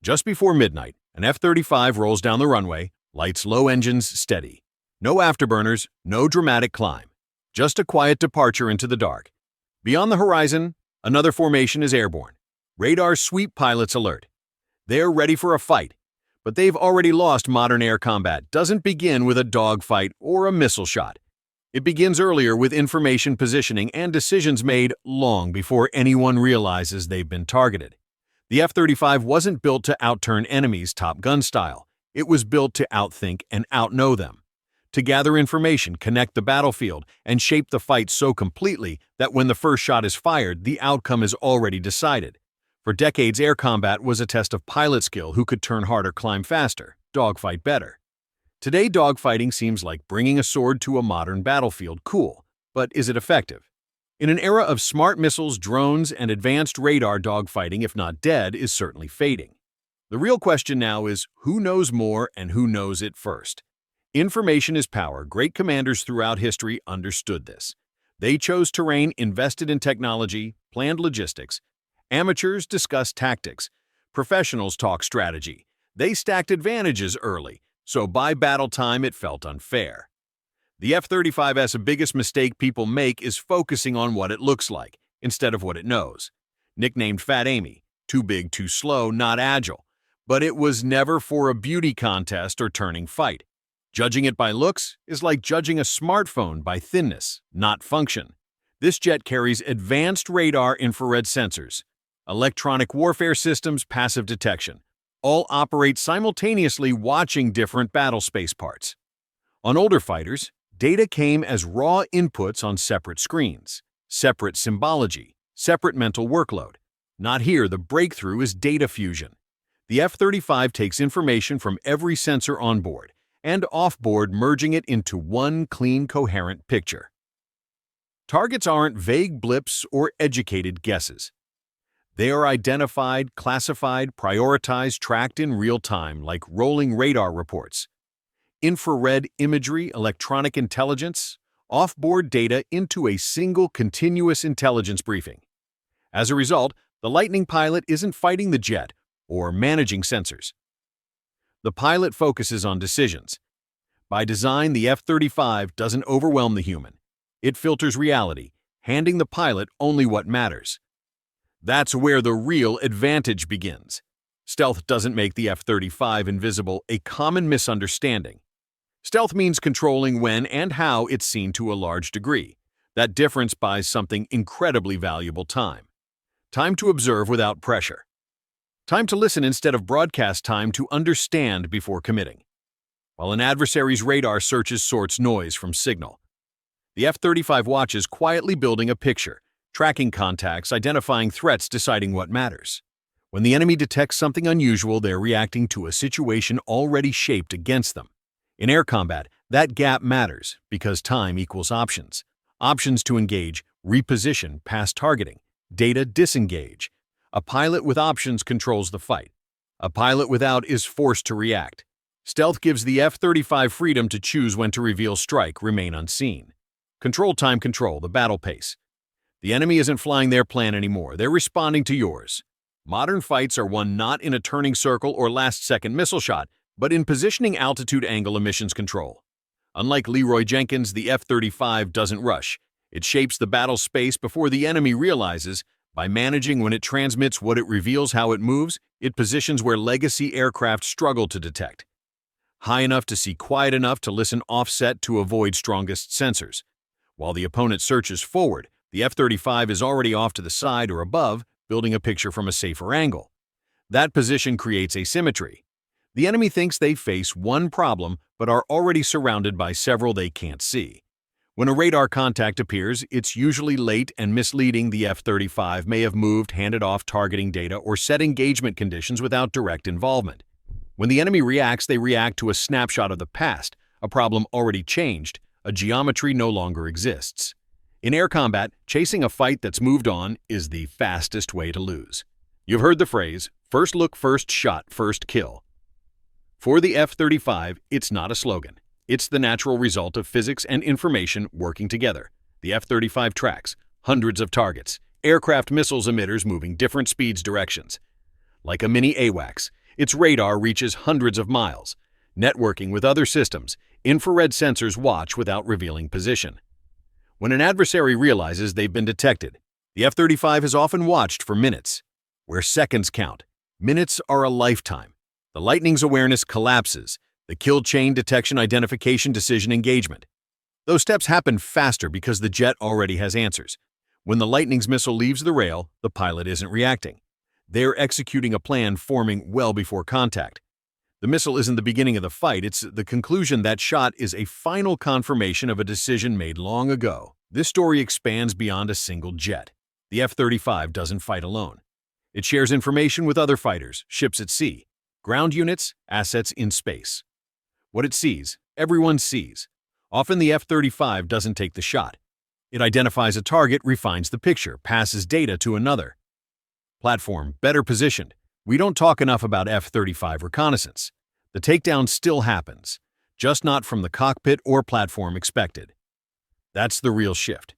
Just before midnight, an F-35 rolls down the runway, lights low engines steady. No afterburners, no dramatic climb. Just a quiet departure into the dark. Beyond the horizon, another formation is airborne. Radar sweep pilots alert. They're ready for a fight, but they've already lost. Modern air combat doesn't begin with a dogfight or a missile shot. It begins earlier with information positioning and decisions made long before anyone realizes they've been targeted. The F-35 wasn't built to outturn enemies Top Gun style. It was built to outthink and outknow them. To gather information, connect the battlefield, and shape the fight so completely that when the first shot is fired, the outcome is already decided. For decades, air combat was a test of pilot skill: who could turn harder, climb faster, dogfight better. Today, dogfighting seems like bringing a sword to a modern battlefield. Cool, but is it effective? In an era of smart missiles, drones, and advanced radar, dogfighting, if not dead, is certainly fading. The real question now is, who knows more and who knows it first? Information is power. Great commanders throughout history understood this. They chose terrain, invested in technology, planned logistics. Amateurs discussed tactics. Professionals talk strategy. They stacked advantages early, so by battle time it felt unfair. The F-35's biggest mistake people make is focusing on what it looks like instead of what it knows. Nicknamed Fat Amy, too big, too slow, not agile. But it was never for a beauty contest or turning fight. Judging it by looks is like judging a smartphone by thinness, not function. This jet carries advanced radar, infrared sensors, electronic warfare systems, passive detection. All operate simultaneously, watching different battle space parts. On older fighters, data came as raw inputs on separate screens, separate symbology, separate mental workload. Not here. The breakthrough is data fusion. The F-35 takes information from every sensor on board and off-board, merging it into one clean, coherent picture. Targets aren't vague blips or educated guesses. They are identified, classified, prioritized, tracked in real time like rolling radar reports. Infrared imagery, electronic intelligence, off-board data into a single continuous intelligence briefing. As a result, the Lightning pilot isn't fighting the jet or managing sensors. The pilot focuses on decisions. By design, the F-35 doesn't overwhelm the human. It filters reality, handing the pilot only what matters. That's where the real advantage begins. Stealth doesn't make the F-35 invisible, a common misunderstanding. Stealth means controlling when and how it's seen to a large degree. That difference buys something incredibly valuable: time. Time to observe without pressure. Time to listen instead of broadcast. Time to understand before committing. While an adversary's radar searches, sorts noise from signal, the F-35 watches, quietly building a picture, tracking contacts, identifying threats, deciding what matters. When the enemy detects something unusual, they're reacting to a situation already shaped against them. In air combat, that gap matters because time equals options. Options to engage, reposition, pass targeting, data disengage. A pilot with options controls the fight. A pilot without is forced to react. Stealth gives the F-35 freedom to choose when to reveal, strike, remain unseen. Control time, control the battle pace. The enemy isn't flying their plan anymore, they're responding to yours. Modern fights are won not in a turning circle or last-second missile shot, but in positioning, altitude, angle, emissions control. Unlike Leroy Jenkins, the F-35 doesn't rush. It shapes the battle space before the enemy realizes. By managing when it transmits, what it reveals, how it moves, it positions where legacy aircraft struggle to detect. High enough to see, quiet enough to listen, offset to avoid strongest sensors. While the opponent searches forward, the F-35 is already off to the side or above, building a picture from a safer angle. That position creates asymmetry. The enemy thinks they face one problem, but are already surrounded by several they can't see. When a radar contact appears, it's usually late and misleading. The F-35 may have moved, handed off targeting data, or set engagement conditions without direct involvement. When the enemy reacts, they react to a snapshot of the past, a problem already changed, a geometry no longer exists. In air combat, chasing a fight that's moved on is the fastest way to lose. You've heard the phrase, first look, first shot, first kill. For the F-35, it's not a slogan. It's the natural result of physics and information working together. The F-35 tracks hundreds of targets, aircraft, missiles, emitters moving different speeds, directions. Like a mini AWACS, Its radar reaches hundreds of miles. Networking with other systems, infrared sensors watch without revealing position. When an adversary realizes they've been detected, the F-35 is often watched for minutes. Where seconds count, minutes are a lifetime. The Lightning's awareness collapses, the kill chain detection identification decision engagement. Those steps happen faster because the jet already has answers. When the Lightning's missile leaves the rail, the pilot isn't reacting. They're executing a plan forming well before contact. The missile isn't the beginning of the fight, it's the conclusion. That shot is a final confirmation of a decision made long ago. This story expands beyond a single jet. The F-35 doesn't fight alone. It shares information with other fighters, ships at sea, ground units, assets in space. What it sees, everyone sees. Often the F-35 doesn't take the shot. It identifies a target, refines the picture, passes data to another. Platform, better positioned. We don't talk enough about F-35 reconnaissance. The takedown still happens, just not from the cockpit or platform expected. That's the real shift.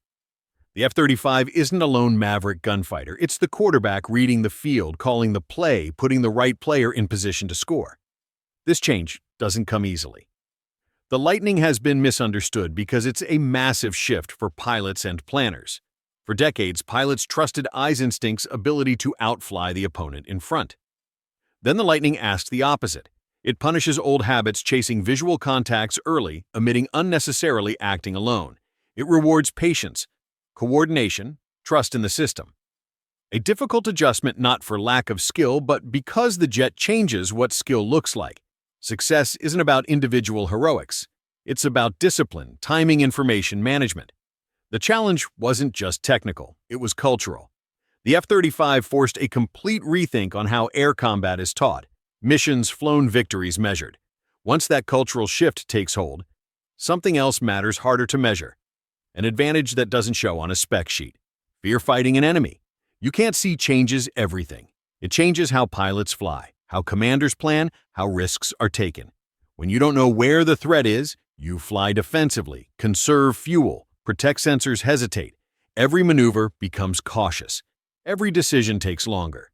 The F-35 isn't a lone maverick gunfighter. It's the quarterback reading the field, calling the play, putting the right player in position to score. This change doesn't come easily. The Lightning has been misunderstood because it's a massive shift for pilots and planners. For decades, pilots trusted eyes' instinct's ability to outfly the opponent in front. Then the Lightning asks the opposite. It punishes old habits, chasing visual contacts early, omitting unnecessarily acting alone. It rewards patience, coordination, trust in the system. A difficult adjustment not for lack of skill, but because the jet changes what skill looks like. Success isn't about individual heroics. It's about discipline, timing, information management. The challenge wasn't just technical, it was cultural. The F-35 forced a complete rethink on how air combat is taught, missions flown, victories measured. Once that cultural shift takes hold, something else matters harder to measure. An advantage that doesn't show on a spec sheet. Fear fighting an enemy. You can't see changes everything. It changes how pilots fly, how commanders plan, how risks are taken. When you don't know where the threat is, you fly defensively, conserve fuel, protect sensors, hesitate. Every maneuver becomes cautious. Every decision takes longer.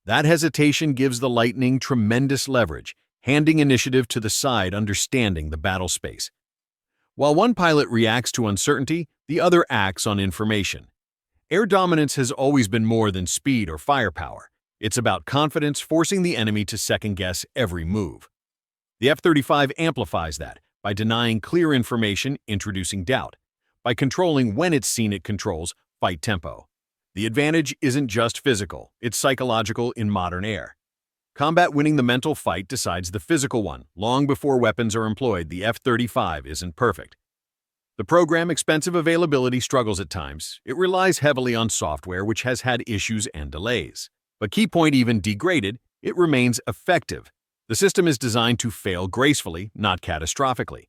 That hesitation gives the Lightning tremendous leverage, handing initiative to the side understanding the battle space. While one pilot reacts to uncertainty, the other acts on information. Air dominance has always been more than speed or firepower. It's about confidence, forcing the enemy to second-guess every move. The F-35 amplifies that by denying clear information, introducing doubt. By controlling when it's seen, it controls fight tempo. The advantage isn't just physical, it's psychological in modern air. Combat winning the mental fight decides the physical one. Long before weapons are employed, the F-35 isn't perfect. The program expensive availability struggles at times. It relies heavily on software, which has had issues and delays. But key point, even degraded, it remains effective. The system is designed to fail gracefully, not catastrophically.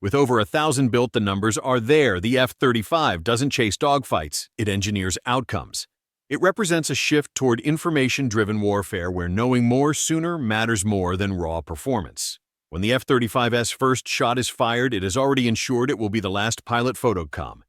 With over 1,000 built, the numbers are there. The F-35 doesn't chase dogfights, it engineers outcomes. It represents a shift toward information-driven warfare where knowing more sooner matters more than raw performance. When the F-35's first shot is fired, it has already ensured it will be the last pilot photocom.